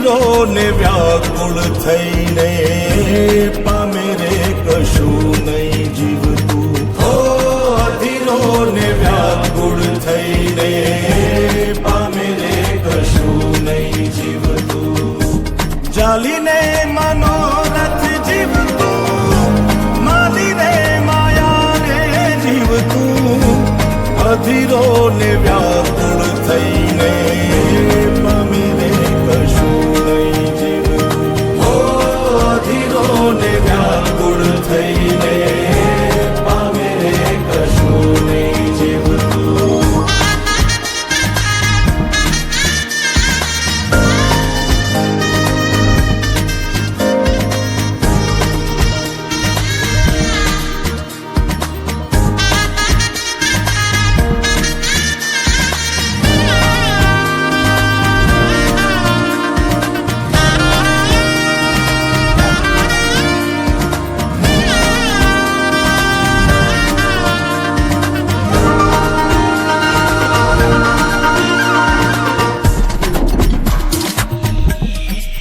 અધીરો ને વ્યાકુળ થઈને પામે રે કશું નહીં જીવતું. ઓ અધીરો ને વ્યાકુળ થઈને પામે રે કશું નહીં જીવતું. જાલીને મનોરથ જીવતું, માલીને માયાને જીવતું. અધીરો ને વ્યાકુળ થઈને પામે રે કશું નહીં જીવતું. ઓ અધીરો ને વ્યાકુળ થઈને પામે રે કશું નહીં જીવતું.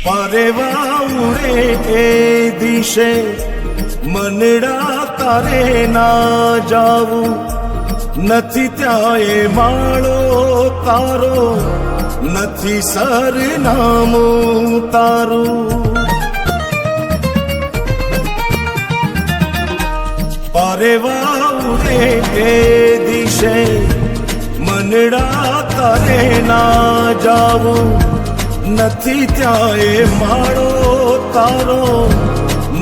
પરેવા ઉડે એ દિશે મનડા તારે ના જાવું. નથી ત્યાં એ માળો તારો, નથી સરનામું તારું. પરેવા ઉડે એ દિશે મનડા તારે ના જાવું. નથી ત્યાં એ માળો તારો,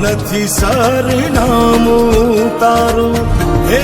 નથી સરનામું તારું. હે